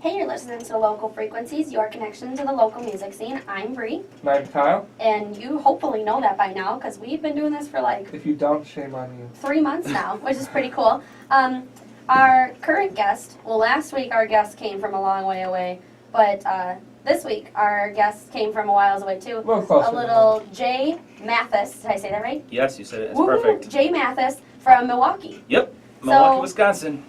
Hey, you're listening to Local Frequencies, your connection to the local music scene. I'm Bree. And I'm Kyle. And you hopefully know that by now, because we've been doing this for like... If you don't, shame on you. 3 months now, which is pretty cool. Our current guest, well, last week our guest came from a long way away, but this week our guest came from a whiles away too. A little Jay Matthes. Did I say that right? Yes, you said it. It's Woo-hoo, perfect. Jay Matthes from Milwaukee. Yep, Milwaukee, Wisconsin.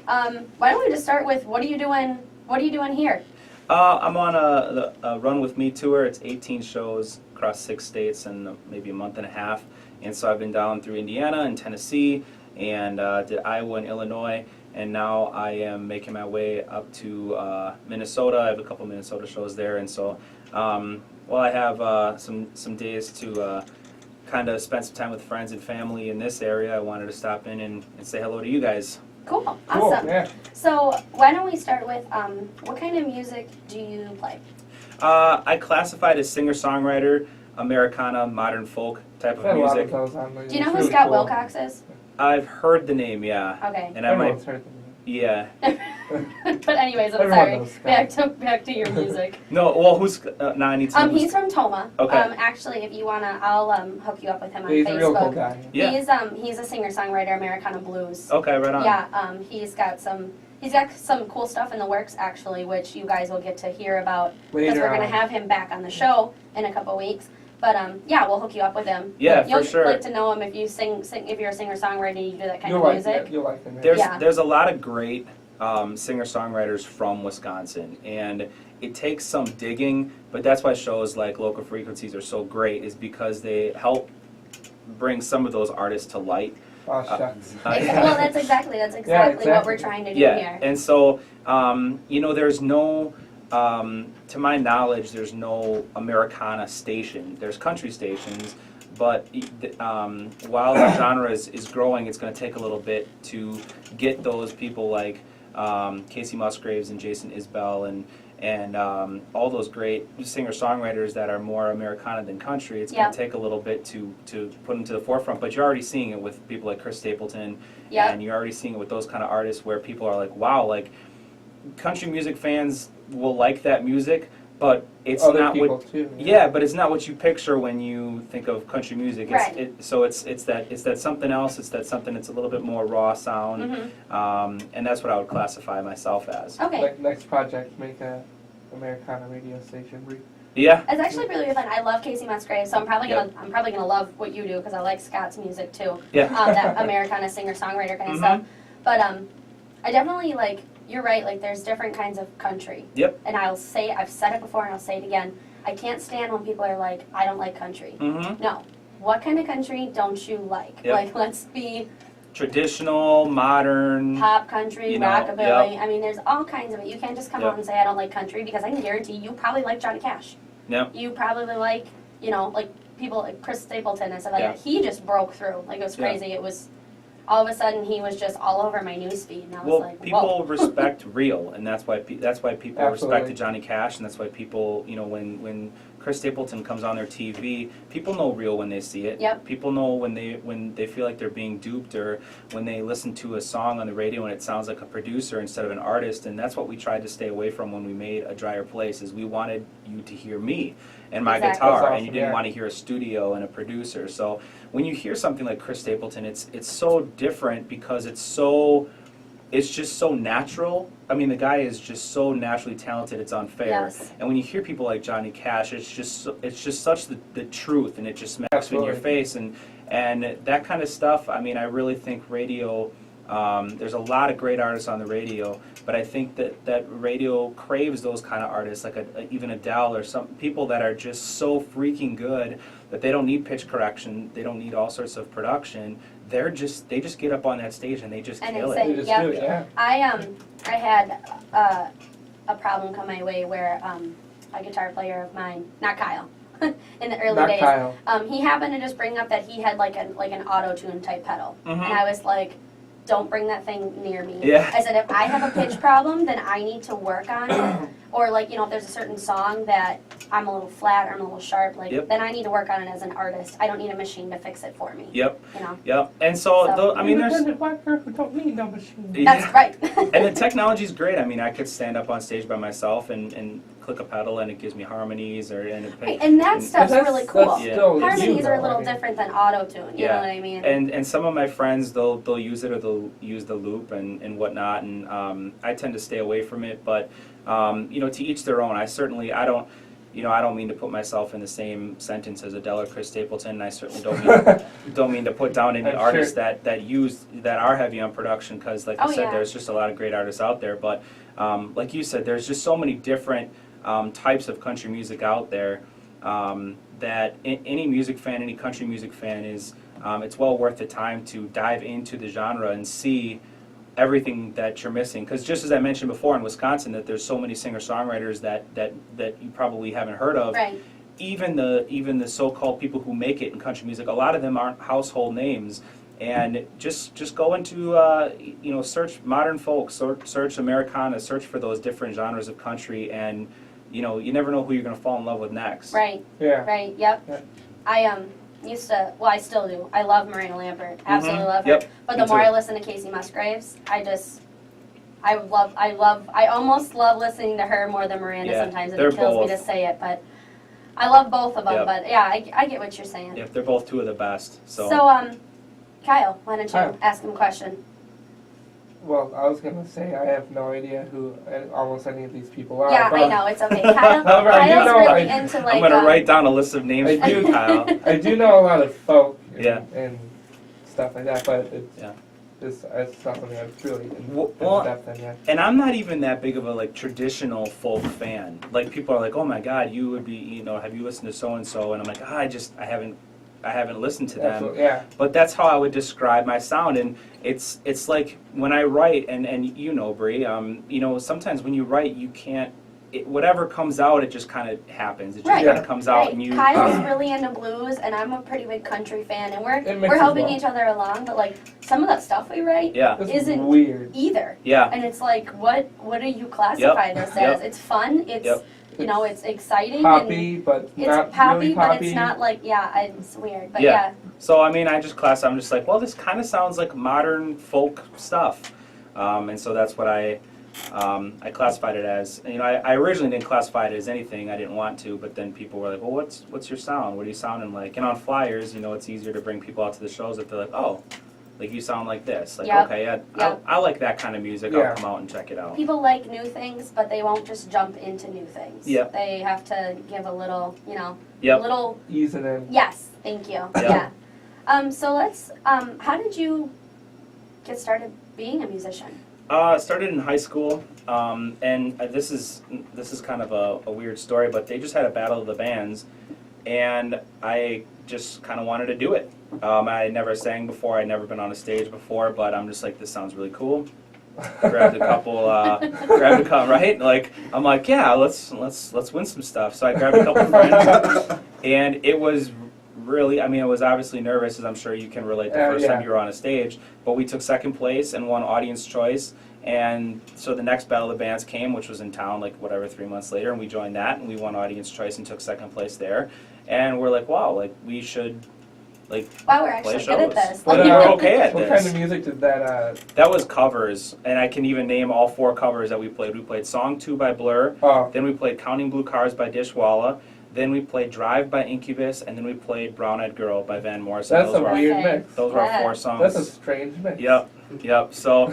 Why don't we just start with what are you doing? What are you doing here? I'm on a Run With Me tour. It's 18 shows across 6 states in maybe a month and a half. And so I've been down through Indiana and Tennessee and did Iowa and Illinois. And now I am making my way up to Minnesota. I have a couple Minnesota shows there. And so while I have some days to kind of spend some time with friends and family in this area, I wanted to stop in and say hello to you guys. Cool, awesome. Yeah. So why don't we start with what kind of music do you play? I classified as singer-songwriter, Americana, modern folk type of music. Do you know who Scott Wilcox is? I've heard the name, yeah. Okay. And I might, Everyone's heard the name. Yeah. But anyways, I'm Everyone sorry. knows Scott. Back to your music. No, well, who's no? I need to. He's from Toma. Okay. Actually, if you wanna, I'll hook you up with him on He's Facebook. a real cool guy. Yeah. He's a singer-songwriter, Americana blues. Okay, right on. Yeah. He's got some cool stuff in the works actually, which you guys will get to hear about because Later we're gonna on. have him back on the show in a couple weeks. But yeah, we'll hook you up with him. Yeah, You'll for sure. like to know him if you sing if you're a singer-songwriter and you do that kind You'll of like music. it. You'll like him. There's a lot of great singer-songwriters from Wisconsin, and it takes some digging, but that's why shows like Local Frequencies are so great, is because they help bring some of those artists to light. Oh, shucks. Well, that's exactly what we're trying to do Yeah, here. and so there's no, to my knowledge, there's no Americana station. There's country stations, but while the genre is growing, it's going to take a little bit to get those people like Casey Musgraves and Jason Isbell and all those great singer-songwriters that are more Americana than country. It's going to take a little bit to put them to the forefront, but you're already seeing it with people like Chris Stapleton, and you're already seeing it with those kind of artists where people are like, wow, like country music fans will like that music, but it's Other not people what too, but it's not what you picture when you think of country music. So it's that something else. It's that something that's a little bit more raw sound, and that's what I would classify myself as. Okay. Like next project, make a Americana radio station. Yeah. It's actually really fun. I love Casey Musgraves, so I'm probably gonna love what you do because I like Scott's music too. Yeah. That Americana singer-songwriter kind of stuff. But I definitely like. You're right. Like there's different kinds of country. Yep. And I've said it before and I'll say it again. I can't stand when people are like, I don't like country. No. What kind of country don't you like? Yep. Like let's be traditional, modern, pop country, rockabilly. I mean, there's all kinds of it. You can't just come out and say I don't like country because I can guarantee you probably like Johnny Cash. Yep. You probably like, like people like Chris Stapleton and stuff like that. He just broke through. Like it was crazy. It was all of a sudden he was just all over my newsfeed, and I was like, people whoa. respect real, and that's why people Absolutely. respected Johnny Cash, and that's why people, when Chris Stapleton comes on their TV, people know real when they see it. Yep. People know when they feel like they're being duped, or when they listen to a song on the radio and it sounds like a producer instead of an artist, and that's what we tried to stay away from when we made A Drier Place, is we wanted you to hear me and my guitar, Awesome, and you didn't want to hear a studio and a producer. So when you hear something like Chris Stapleton, it's so different because it's just so natural. I mean, the guy is just so naturally talented, it's unfair. Yes. And when you hear people like Johnny Cash, it's just such the truth, and it just smacks you in your face, and that kind of stuff. I mean, I really think radio. There's a lot of great artists on the radio, but I think that radio craves those kind of artists, like even Adele or some people that are just so freaking good that they don't need pitch correction, they don't need all sorts of production. They just get up on that stage and they just kill it. They just do it, yeah. I had a problem come my way where a guitar player of mine, not Kyle, in the early days, Kyle. He happened to just bring up that he had like an auto-tune type pedal, and I was like, don't bring that thing near me. Yeah. I said, if I have a pitch problem, then I need to work on it. Or like, if there's a certain song that I'm a little flat or I'm a little sharp, like Yep. then I need to work on it as an artist. I don't need a machine to fix it for me. Yep. You know. Yep. And so, So- I mean, there's. Independent black girl who don't need no machine. That's right. And the technology's great. I mean, I could stand up on stage by myself and click a pedal, and it gives me harmonies Right, and that and- stuff's That's- really cool. that's still Harmonies you, are a though, little I mean. different than auto-tune, you know Yeah. what I mean? And some of my friends, they'll use it or they'll use the loop and whatnot, and I tend to stay away from it. But to each their own. I don't mean to put myself in the same sentence as Adele or Chris Stapleton. I certainly don't mean to put down any I'm artists sure. that are heavy on production, because like I Oh, said, yeah. there's just a lot of great artists out there. But like you said, there's just so many different types of country music out there that any music fan, any country music fan is. It's well worth the time to dive into the genre and see everything that you're missing. Because just as I mentioned before in Wisconsin, that there's so many singer-songwriters that you probably haven't heard of. Right. Even the so-called people who make it in country music, a lot of them aren't household names. And just go into search modern folk, search Americana, search for those different genres of country, and you never know who you're going to fall in love with next. Right. Yeah. Right. Yep. Yeah. I used to. Well, I still do. I love Marina Lambert. Absolutely love her. Yep. But Me the more too. I listen to Casey Musgraves, I almost love listening to her more than Miranda Yeah, sometimes, and they're it kills me both. to say it, but I love both of them. Yep. But yeah, I get what you're saying. Yep, they're both two of the best. So, Kyle, why don't you Hi. ask him a question? Well, I was gonna say I have no idea who almost any of these people are. Yeah, but I know, it's okay. Kyle, However, I do Kyle's know really I- into like. I'm going to write down a list of names I for you, do- Kyle. I do know a lot of folk and, Yeah. and stuff like that, but it's Yeah. it's not something I've really Well, in depth in yet. And I'm not even that big of a traditional folk fan. Like people are like, "Oh my God, you would be, have you listened to so and so?" And I'm like, I haven't listened to them. Absolutely, yeah. But that's how I would describe my sound, and it's like when I write, and Bree, sometimes when you write, you can't. Whatever comes out, it just kind of happens. It just Right. kind of comes out, Right. and you. Kyle's really into blues, and I'm a pretty big country fan, and It we're mixes helping well. each other along. But like some of the stuff we write Yeah. This isn't is weird. either, Yeah. and it's like, what do you classify this as? Yep. It's fun. It's Yep. it's exciting. Poppy, And but it's not poppy, really but poppy. it's not like it's weird. But Yeah. yeah. So I mean, I'm just like, well, this kind of sounds like modern folk stuff, and so that's what I classified it as. I originally didn't classify it as anything. I didn't want to, but then people were like, well, what's your sound? What are you sounding like? And on flyers, it's easier to bring people out to the shows if they're like, oh, like you sound like this. Like, Yep. okay, Yep. I like that kind of music. Yeah. I'll come out and check it out. People like new things, but they won't just jump into new things. Yep. They have to give a little, Yep. a little. Ease it in. Yes, thank you. Yeah. So let's. How did you get started being a musician? Started in high school, and this is kind of a weird story, but they just had a battle of the bands, and I just kind of wanted to do it. I never sang before, I'd never been on a stage before, but I'm just like, this sounds really cool. Grabbed a couple, right? Like I'm like, yeah, let's win some stuff. So I grabbed a couple friends, and it was really, I was obviously nervous, as I'm sure you can relate the first time yeah. you were on a stage, but we took second place and won audience choice. And so the next Battle of the Bands came, which was in town, 3 months later, and we joined that, and we won audience choice and took second place there. And we're like, wow, we should, Wow, we're actually play good at shows. this. What, We're okay at What this. kind of music did that? That was covers, and I can even name all 4 covers that we played. We played Song 2 by Blur, then we played Counting Blue Cars by Dishwalla, then we played Drive by Incubus, and then we played Brown Eyed Girl by Van Morrison. That's those a were weird Okay. mix. Those were our Yeah. 4 songs. That's a strange mix. Yep. So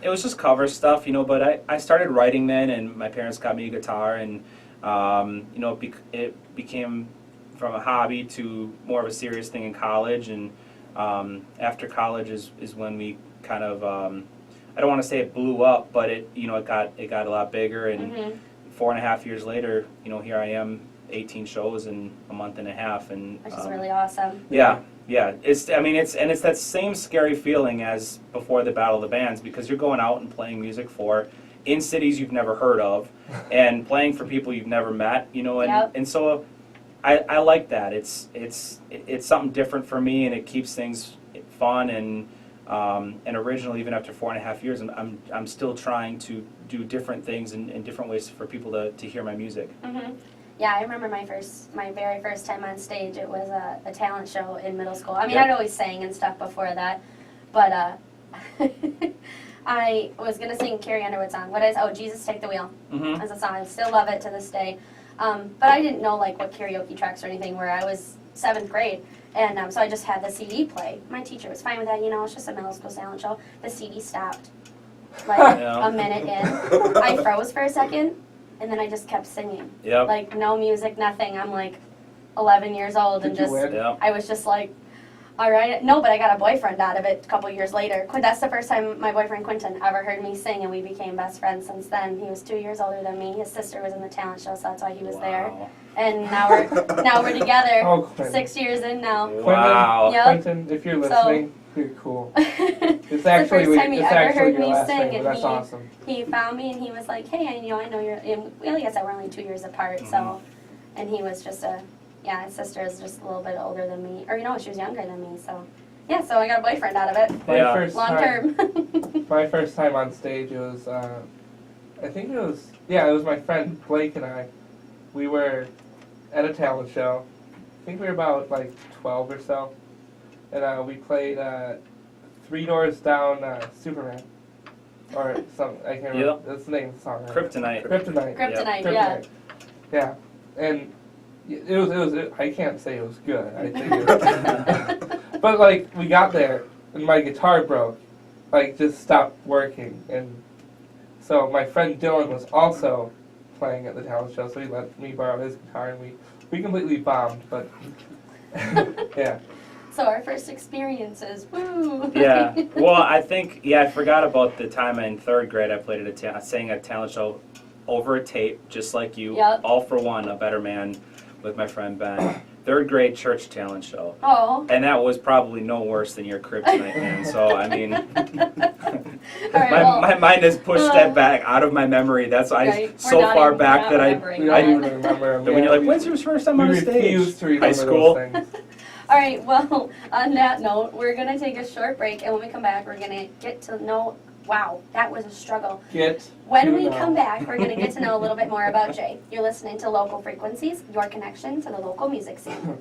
it was just cover stuff, but I started writing then, and my parents got me a guitar, and it became from a hobby to more of a serious thing in college. And after college is when we kind of I don't want to say it blew up, but it got a lot bigger. And 4.5 years later, here I am, 18 shows in a month and a half, and Which is really awesome. yeah. It's that same scary feeling as before the Battle of the Bands, because you're going out and playing music in cities you've never heard of, and playing for people you've never met, Yep. and so I like that. It's something different for me, and it keeps things fun, and And originally, even after 4.5 years, I'm still trying to do different things in different ways for people to hear my music. Mm-hmm. Yeah, I remember my very first time on stage. It was a talent show in middle school. I mean, Yep. I'd always sang and stuff before that, but I was gonna sing Carrie Underwood's song. What is? Oh, Jesus Take the Wheel. Mm-hmm. As a song, I still love it to this day. But I didn't know like what karaoke tracks or anything. Where I was 7th grade, and so I just had the CD play. My teacher was fine with that. You know, it's just a middle school talent show. The CD stopped like Yeah. a minute in. I froze for a second. And then I just kept singing. Yep. Like, no music, nothing. I'm like 11 years old and Did you just, win? Yep. I was just like, all right. No, but I got a boyfriend out of it a couple years later. That's the first time my boyfriend Quentin ever heard me sing, and we became best friends since then. He was 2 years older than me. His sister was in the talent show, so that's why he was there. Wow. And now we're together. Oh, Quentin. 6 years in now. Wow. Yep. Quentin, if you're listening, you're cool. It's actually first time he it's ever actually heard your me last sing, name, but and that's he- awesome. He found me and he was like, hey, I know you're, and well, I guess we're only 2 years apart, so, and he was just his sister is just a little bit older than me, or she was younger than me, so, yeah, so I got a boyfriend out of it, My Yeah. first long time, term. my first time on stage, it was, I think it was my friend Blake and I. We were at a talent show. I think we were about like 12 or so, and we played 3 Doors Down Superman, or some, I can't remember. Yep. That's the name of the song. Right? Kryptonite. Kryptonite. Kryptonite, Kryptonite. Yeah, and it was. I can't say it was good. I think it was, but like we got there and my guitar broke, like just stopped working, and so my friend Dylan was also playing at the talent show, so he let me borrow his guitar, and we completely bombed, but yeah. So our first experiences, woo! Yeah. Well, I think, I forgot about the time in 3rd grade I sang at a talent show over a tape, just like you. Yep. All for One, A Better Man, with my friend Ben. 3rd grade church talent show. Oh. And that was probably no worse than your Kryptonite, man. So, I mean, All right, well, my mind has pushed that back out of my memory. That's right, we're so not far even- back we're that not I remembering We that. don't even remember them. that when you're like, when's your first time on we a stage? refuse to remember High school. those things. All right, well, on that note, we're going to take a short break, and when we come back, we're going to get to know, wow, that was a struggle. When To we know. come back, we're going to get to know a little bit more about Jay. You're listening to Local Frequencies, your connection to the local music scene.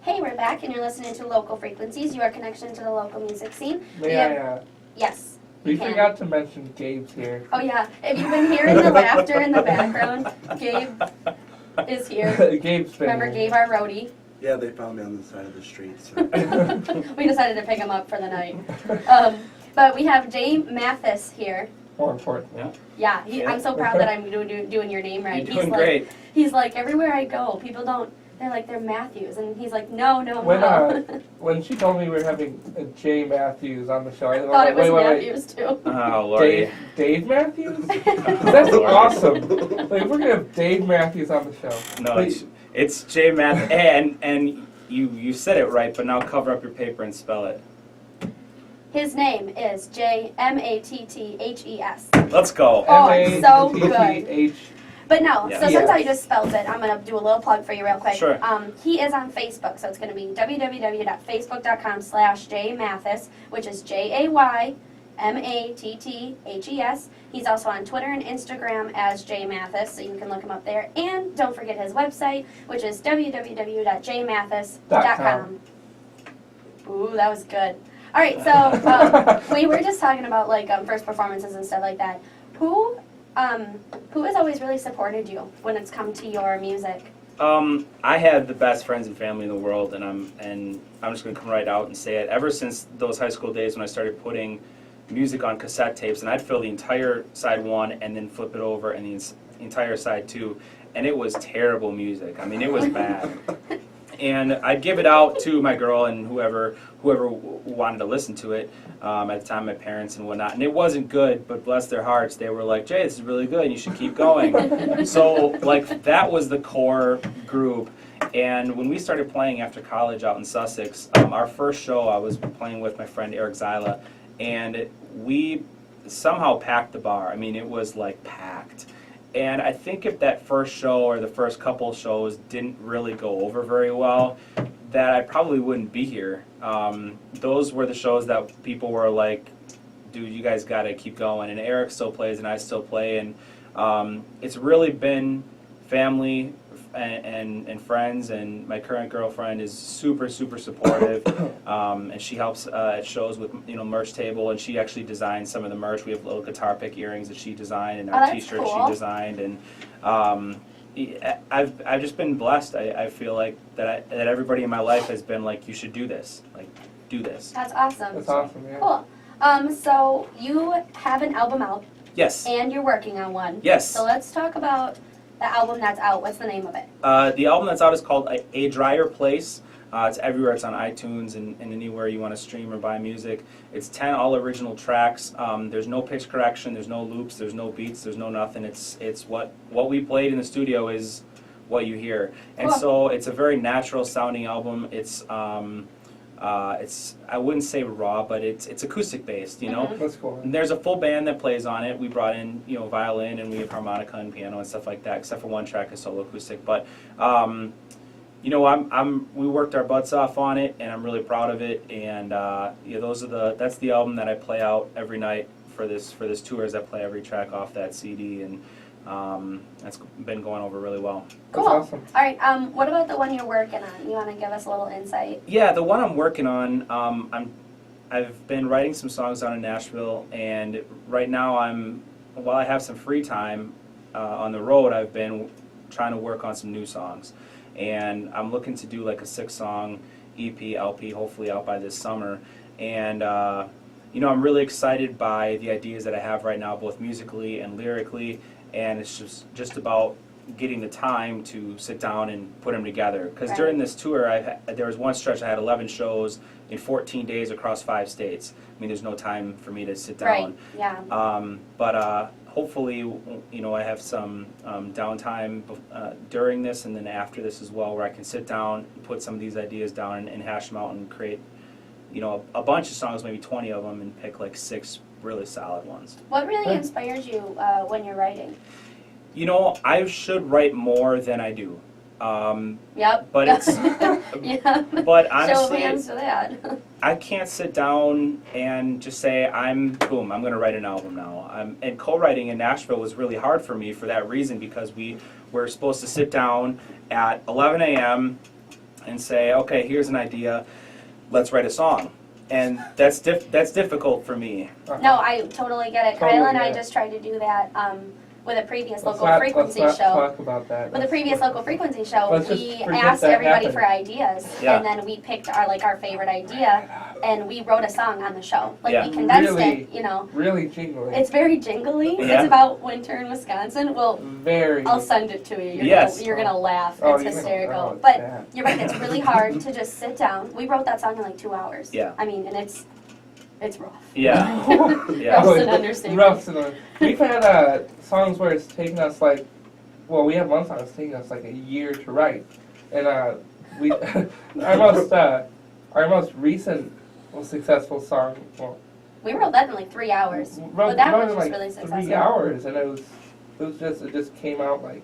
Hey, we're back, and you're listening to Local Frequencies, your connection to the local music scene. May Yeah. I? Yes. We you can. forgot to mention Gabe's here. Oh, yeah. If you've been hearing the laughter in the background, Gabe is here. Gabe's been Remember here. Gabe, our roadie? Yeah, they found me on the side of the street. So. We decided to pick him up for the night. But we have Jay Matthes here. More importantly. Yeah, Yeah. I'm so proud that I'm doing your name right. You're doing like, great. He's like, everywhere I go, people don't, they're like, they're Matthews. And he's like, no. When she told me we were having a Jay Matthews on the show, I Thought it was wait. Matthews too. Oh, Lordy. Dave Matthews? That's awesome. Like, we're gonna have Dave Matthews on the show. No, Wait. it's J Math, and you said it right, but now cover up your paper and spell it. His name is J Matthes. Let's go. Oh, it's so good. M-A-T-T-H. But no, Yeah. so Yeah. since I just spelled it, I'm going to do a little plug for you real quick. Sure. He is on Facebook, so it's going to be www.facebook.com/jmatthes, which is JayMatthes. He's also on Twitter and Instagram as Jay Matthes, so you can look him up there. And don't forget his website, which is www.jmatthes.com. Ooh, that was good. All right, so we were just talking about like first performances and stuff like that. Who has always really supported you when it's come to your music? I had the best friends and family in the world, and I'm just gonna come right out and say it. Ever since those high school days when I started putting music on cassette tapes, and I'd fill the entire side one and then flip it over and the entire side two, and it was terrible music. I mean, it was bad. And I'd give it out to my girl and whoever wanted to listen to it. At the time, my parents and whatnot. And it wasn't good, but bless their hearts, they were like, Jay, this is really good. You should keep going. So, like, that was the core group. And when we started playing after college out in Sussex, our first show, I was playing with my friend Eric Zyla, and we somehow packed the bar. I mean, it was, like, packed. And I think if that first show or the first couple shows didn't really go over very well, that I probably wouldn't be here. Those were the shows that people were like, dude, you guys got to keep going. And Eric still plays and I still play. And it's really been family and friends. And my current girlfriend is super, super supportive. And she helps at shows with, merch table. And she actually designed some of the merch. We have little guitar pick earrings that she designed and our that's t-shirts cool. she designed. And I've just been blessed. I feel like that everybody in my life has been like, you should do this. Like, do this. That's awesome. That's awesome, yeah. Cool. So you have an album out Yes. and you're working on one. Yes. So let's talk about the album that's out. What's the name of it? The album that's out is called A Drier Place. It's everywhere. It's on iTunes and anywhere you want to stream or buy music. It's 10 all original tracks. There's no pitch correction. There's no loops. There's no beats. There's no nothing. It's what we played in the studio is what you hear. And Cool. so it's a very natural sounding album. It's I wouldn't say raw, but it's acoustic based. Mhm. That's cool. And there's a full band that plays on it. We brought in, violin and we have harmonica and piano and stuff like that, except for one track is solo acoustic. But, we worked our butts off on it, and I'm really proud of it. And that's the album that I play out every night for this tour. As I play every track off that CD, and that's been going over really well. Cool. That's awesome. All right. What about the one you're working on? You want to give us a little insight? Yeah, the one I'm working on, I've been writing some songs down in Nashville, and right now while I have some free time on the road, I've been trying to work on some new songs. And I'm looking to do like a 6-song EP, LP, hopefully out by this summer. And, I'm really excited by the ideas that I have right now, both musically and lyrically, and it's just about getting the time to sit down and put them together. Because Right. during this tour, there was one stretch I had 11 shows in 14 days across 5 states. I mean, there's no time for me to sit down. Right. Yeah. But hopefully, I have some downtime during this and then after this as well, where I can sit down, put some of these ideas down, and hash them out and create, a bunch of songs, maybe 20 of them, and pick like 6 really solid ones. What really Huh? inspires you when you're writing? I should write more than I do. Yep. But it's, yeah. but Show of honestly, hands to that. I can't sit down and just say, I'm going to write an album now. And co-writing in Nashville was really hard for me for that reason, because we were supposed to sit down at 11 a.m. and say, okay, here's an idea, let's write a song. And that's difficult for me. No, I totally get it. Totally Kyle and I get it. just tried to do that with a previous Let's local frequency not show. talk about that. With the previous local frequency show, Let's just we forget asked that everybody happened. for ideas, Yeah. and then we picked our favorite idea, and we wrote a song on the show. Like Yeah. we condensed Really? it, Really jingly. It's very jingly. Yeah. It's about winter in Wisconsin. Well, Very. I'll send it to you. Yes. You're gonna laugh. Oh, It's you know, hysterical. oh, it's But bad. you're right. It's really hard to just sit down. We wrote that song in like 2 hours. Yeah. I mean, and it's rough. Yeah. Yeah. Rough's an understatement. Rough's an under- We've had songs where it's taken us we have one song that's taken us like a year to write, and we our most recent successful song. Well, We wrote that in like 3 hours. wrote, But that wrote was in just like really successful. 3 hours, and it just came out like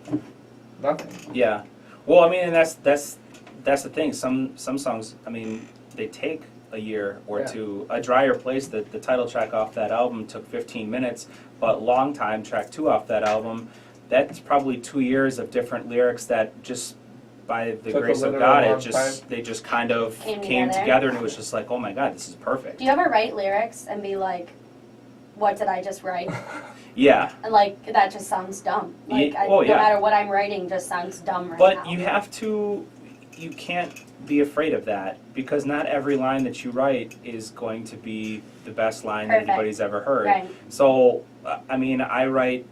nothing. Yeah. Well, I mean, and that's the thing. Some songs, I mean, they take a year or Yeah. two. A Drier Place, the title track off that album, took 15 minutes, but Long Time, track 2 off that album, that's probably 2 years of different lyrics that just by the Took a grace of literal God, long they just kind of Came came together. together, and it was just like, oh my God, this is perfect. Do you ever write lyrics and be like, what did I just write? Yeah. And like, that just sounds dumb. Like, Yeah, oh, no yeah. matter what I'm writing, just sounds dumb right But now. you can't be afraid of that, because not every line that you write is going to be the best line Perfect. that anybody's ever heard. Right. So, I mean, I like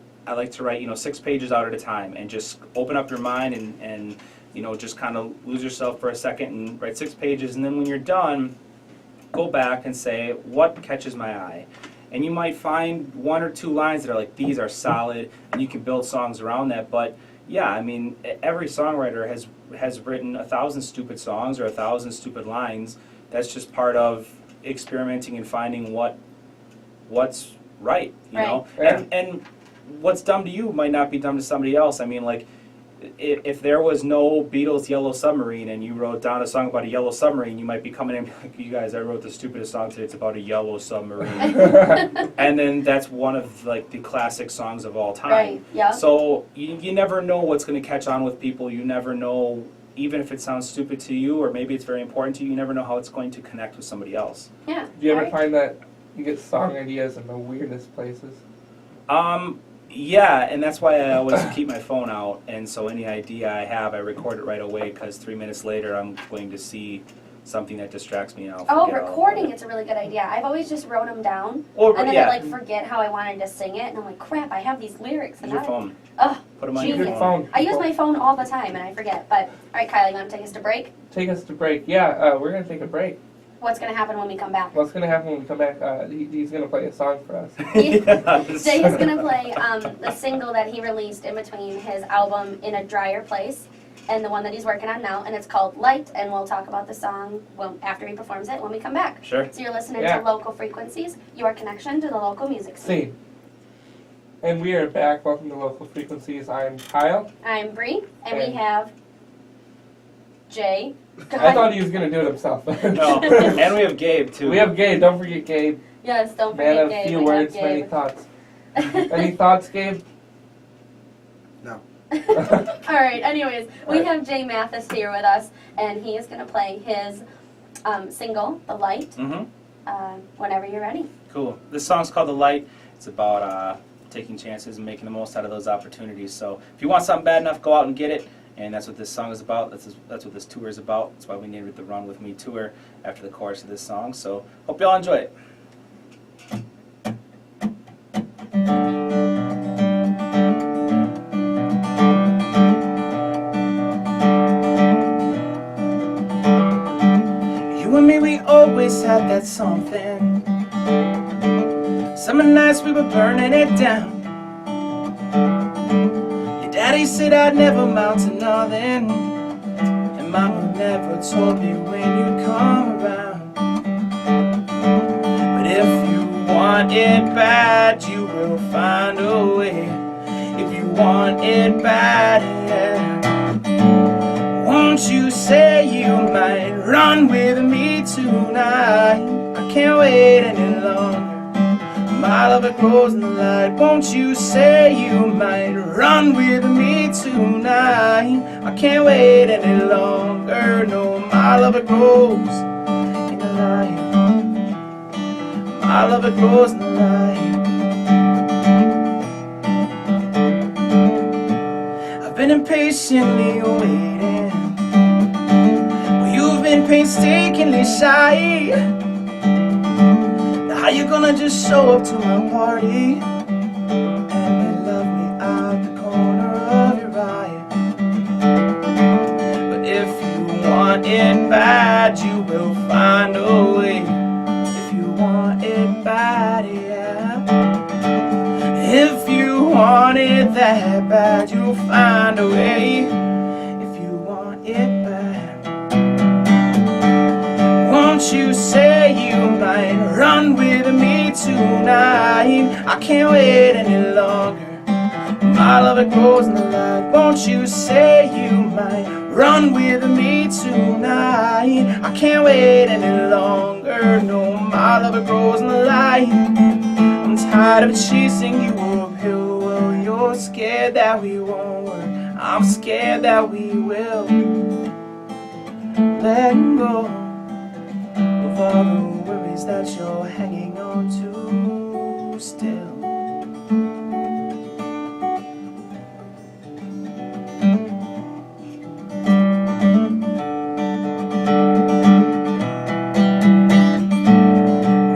to write, 6 pages out at a time, and just open up your mind and just kind of lose yourself for a second and write 6 pages, and then when you're done, go back and say, what catches my eye? And you might find 1 or 2 lines that are like, these are solid, and you can build songs around that. But yeah, I mean, every songwriter has written 1,000 stupid songs or 1,000 stupid lines. That's just part of experimenting and finding what's right, you know? Right. And what's dumb to you might not be dumb to somebody else. I mean, like, if there was no Beatles Yellow Submarine and you wrote down a song about a yellow submarine, you might be coming in and be like, you guys, I wrote the stupidest song today, it's about a yellow submarine. And then that's one of like the classic songs of all time. Right, yeah. So you never know what's going to catch on with people. You never know, even if it sounds stupid to you or maybe it's very important to you, you never know how it's going to connect with somebody else. Yeah. Do you ever right. find that you get song ideas in the weirdest places? Yeah, and that's why I always keep my phone out, and so any idea I have, I record it right away, because 3 minutes later I'm going to see something that distracts me, and I'll Oh, forget all recording, about it. it's a really good idea. I've always just wrote them down, Or, and then yeah, I like forget how I wanted to sing it, and I'm like, crap, I have these lyrics. use And your I, phone. oh, Put them on your genius. phone. I use my phone all the time, and I forget. But, all right, Kylie, you want to take us to break? Take us to break. Yeah, we're going to take a break. What's going to happen when we come back? What's going to happen when we come back? He's going to play a song for us. Yes. Jay is going to play the single that he released in between his album In a Drier Place and the one that he's working on now, and it's called Light, and we'll talk about the song after he performs it when we come back. Sure. So you're listening Yeah. to Local Frequencies, your connection to the local music scene. Scene. And we are back. Welcome to Local Frequencies. I'm Kyle. I'm Bree, and we And- have Jay. I thought he was going to do it himself. No, and we have Gabe, too. We have Gabe. Don't forget Gabe. Yes, don't Man forget of Gabe. few We words, have many Gabe. thoughts. Any thoughts, Gabe? No. All right, anyways, we have Jay Matthes here with us, and he is going to play his single, The Light, Mm-hmm. whenever you're ready. Cool. This song's called The Light. It's about taking chances and making the most out of those opportunities. So if you want something bad enough, go out and get it. And that's what this song is about. That's what this tour is about. That's why we named it the Run With Me Tour after the chorus of this song. So hope y'all enjoy it. You and me, we always had that something. Summer nights we were burning it down. Your daddy said I'd never amount to nothing, and mama never told me when you'd come around. But if you want it bad, you will find a way. If you want it bad, yeah. Won't you say you might run with me tonight? I can't wait any longer. My love, it grows in the light. Won't you say you might run with me tonight? I can't wait any longer. No, my love, it grows in the light. My love, it grows in the light. I've been impatiently waiting. Well, you've been painstakingly shy. How you gonna just show up to my party and love me out the corner of your eye? But if you want it bad, you will find a way. If you want it bad, yeah. If you want it that bad, you'll find a way. If you want it bad, won't you say you might run with me tonight? I can't wait any longer. My love, it grows in the light. Won't you say you might run with me tonight? I can't wait any longer. No, my love, it grows in the light. I'm tired of chasing you uphill. Well, you're scared that we won't work. I'm scared that we will. Let go of all the worries that you're hanging on to still.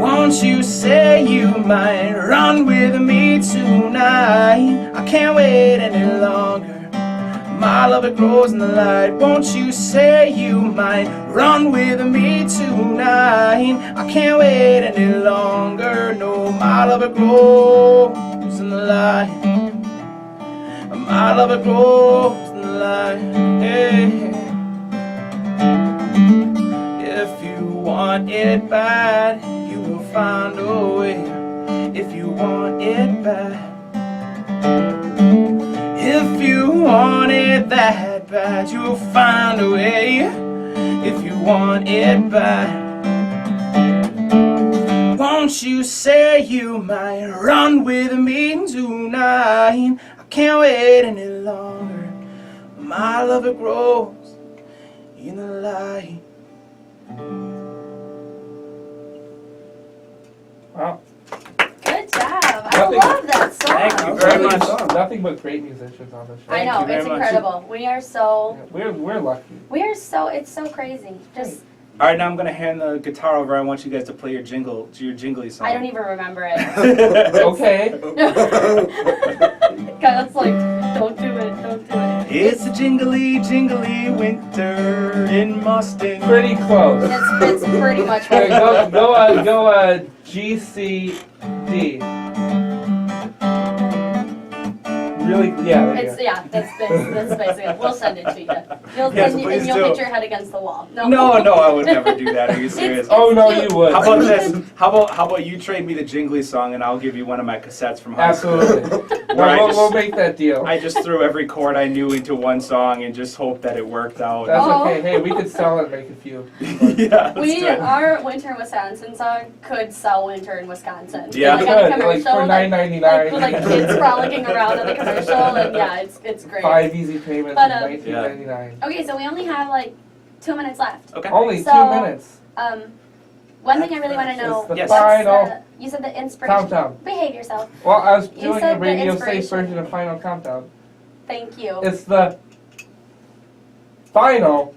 Won't you say you might run with me tonight? I can't wait any longer. My love, it grows in the light. Won't you say you might run with me tonight? I can't wait any longer. No, my love, it grows in the light. My love, it grows in the light. Yeah. If you want it bad, you will find a way. If you want it bad, if you want it it that bad, you'll find a way if you want it bad. Won't you say you might run with me tonight? I can't wait any longer. My love, it grows in the light. Wow. Good job. I Nothing- love that song. Thank you That was very a really much. good song. Nothing but great musicians on the show. I know, Thank you it's very much. incredible. We are so, We're lucky. it's so crazy. Just, All right, now I'm gonna hand the guitar over. I want you guys to play your jingly song. I don't even remember it. Okay. Kyle's like, don't do it, don't do it. It's a jingly, jingly winter in Mustang. Pretty close. It's pretty much Hey, what go G, C, D. Really? Yeah. There you it's, go. yeah, that's basically it. We'll send it to you. Yes, And please you'll do. hit your head against the wall. No, I would never do that. Are you serious? Oh no, cute. you would. How about this? How about you trade me the jingly song and I'll give you one of my cassettes from high school. Absolutely. Where I We'll just- make that deal. I just threw every chord I knew into one song and just hoped that it worked out. That's Oh. okay. Hey, we could sell it and make a few. Yeah, let's do it. Our Winter in Wisconsin song could sell Winter in Wisconsin. Yeah. Like on a Good, like commercial, for $9.99. like kids frolicking around in the commercial, and yeah, it's great. 5 easy payments But, of $19.99. Okay, so we only have like 2 minutes left. Okay. Only So- 2 minutes. One thing I really want to know. It's the Yes. what's final you said the inspiration. countdown. Behave yourself. Well, I was You doing said a the radio safe inspiration. version of Final Countdown. Thank you. It's the final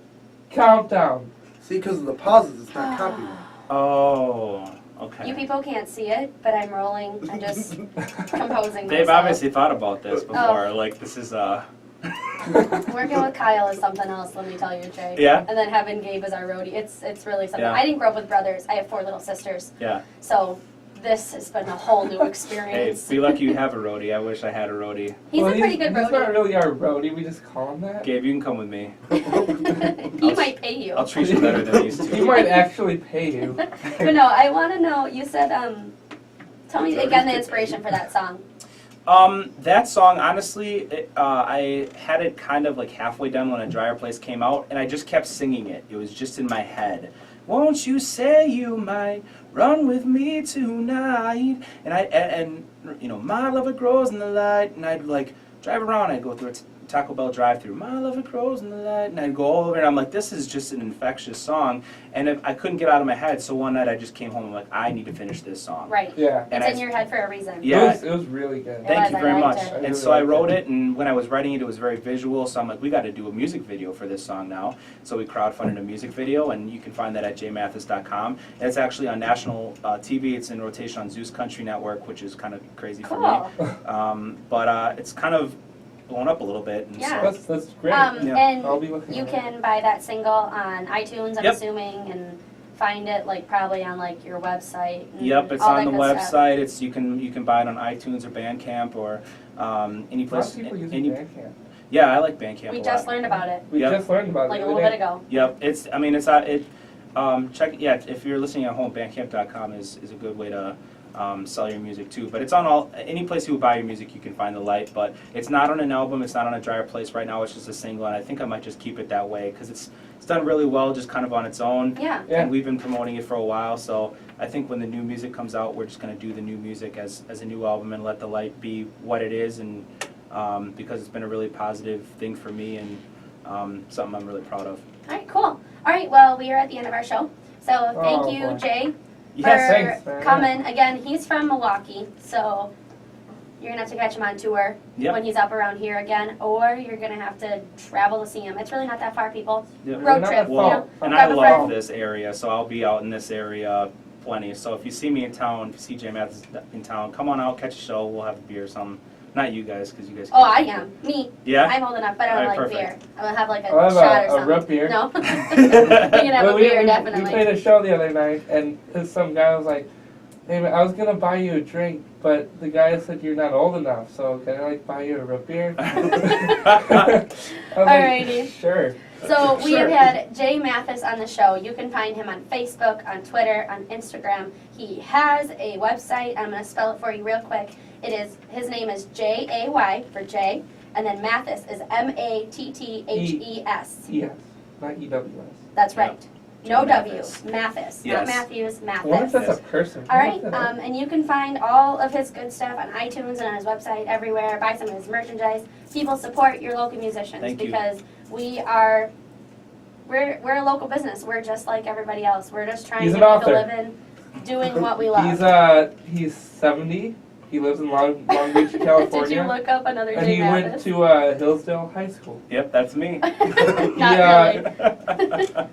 countdown. See, because of the pauses, it's not copyright. Oh, okay. You people can't see it, but I'm rolling and just composing They've myself. obviously thought about this before. Oh. Like this is Working with Kyle is something else, let me tell you, Jay. Yeah? And then having Gabe as our roadie, it's really something. Yeah. I didn't grow up with brothers. I have 4 little sisters. Yeah. So this has been a whole new Hey, experience. be lucky you have a roadie. I wish I had a roadie. He's a pretty good He's not roadie. really our roadie. We just call him that. Gabe, you can come with me. He might pay you. I'll treat you better than these He two. might actually pay you. But no, I want to know, you said, tell me again the inspiration for that song. That song, honestly, I had it kind of like halfway done when A Drier Place came out, and I just kept singing it. It was just in my head. Won't you say you might run with me tonight? And you know, my love, it grows in the light, and I'd like drive around. I'd go through a Taco Bell drive-through. My love, it grows in the light, and I'd go all over, and I'm like, this is just an infectious song, and if I couldn't get out of my head. So one night I just came home and I'm like, I need to finish this song. Right. Yeah. And It's I- in your head for a reason. Yeah. It was really good. Thank you I very liked much. it. I And really so I liked wrote it. it, and when I was writing it, it was very visual. So I'm like, we got to do a music video for this song now. So we crowdfunded a music video, and you can find that at jmathis.com. And it's actually on national TV. It's in rotation on Zeus Country Network, which is kind of crazy for Cool. me. But it's kind of blown up a little bit. And Yeah. That's great. Yeah. I'll And be looking you at it. can buy that single on iTunes, I'm Yep. assuming, and find it like probably on like your website. And Yep, it's all on that the good stuff. website. It's you can buy it on iTunes or Bandcamp or any A lot place. of people use any- Bandcamp. Yeah, I like Bandcamp We a just lot. learned about it We Yep. just learned about like it a the little other bit day. ago. Yep, check if you're listening at home, Bandcamp.com is a good way to sell your music too. But it's on any place you would buy your music, you can find the light. But it's not on an album, it's not on A Drier Place right now. It's just a single, and I think I might just keep it that way because it's done really well, just kind of on its own. Yeah. Yeah. And we've been promoting it for a while, so I think when the new music comes out, we're just going to do the new music as a new album and let the light be what it is, and because it's been a really positive thing for me and something I'm really proud of. All right, cool. All right, well, we are at the end of our show. So thank Oh, you, boy. Jay, Yes, for thanks, man. coming. Again, he's from Milwaukee, so you're going to have to catch him on tour Yep. when he's up around here again, or you're going to have to travel to see him. It's really not that far, people. Yep. Road Not trip, that you far. know. And I Grab a love friend. this area, so I'll be out in this area plenty. So if you see me in town, if you see Jay Matthes in town, come on out, catch a show, we'll have a beer or something. Not you guys, because you guys Oh, I am. Me. Yeah? I'm old enough, but I don't Alright, like perfect. beer. I'm going to have like a I'll have shot or a something. root beer. No? We can have Well, a beer, we definitely. played a show the other night, and some guy was like, "Hey man, I was gonna buy you a drink, but the guy said you're not old enough, so can I like buy you a root beer?" I was Alrighty. like, sure. So we Sure. have had Jay Matthes on the show. You can find him on Facebook, on Twitter, on Instagram. He has a website. I'm going to spell it for you real quick. His name is Jay for Jay, And then Matthes is Matthes. Yes, not EWS. That's Yeah. right. No W. Matthes. Matthes. Yes. Not Matthews. I wonder if Matthes. that's a person. All right, and you can find all of his good stuff on iTunes and on his website everywhere. Buy some of his merchandise. People, support your local musicians Thank you. because we're a local business. We're just like everybody else. We're just trying He's to an make author. a living doing what we love. He's 70. He lives in Long Beach, California. Did you look up another And Jay he went Matthes? to Hillsdale High School. Yep, that's me. Not really.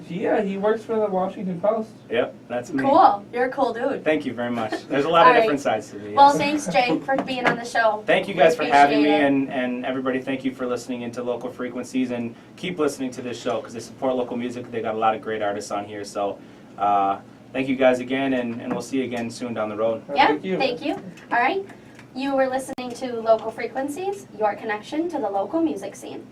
He works for the Washington Post. Yep, that's me. Cool. You're a cool dude. Thank you very much. There's a lot All of right. different sides to me. Well, yes. thanks, Jay, for being on the show. Thank you guys for having me, Appreciate it. and everybody, thank you for listening into Local Frequencies, and keep listening to this show because they support local music. They got a lot of great artists on here, so thank you guys again, and we'll see you again soon down the road. Yeah, Thank you. thank you. All right. You were listening to Local Frequencies, your connection to the local music scene.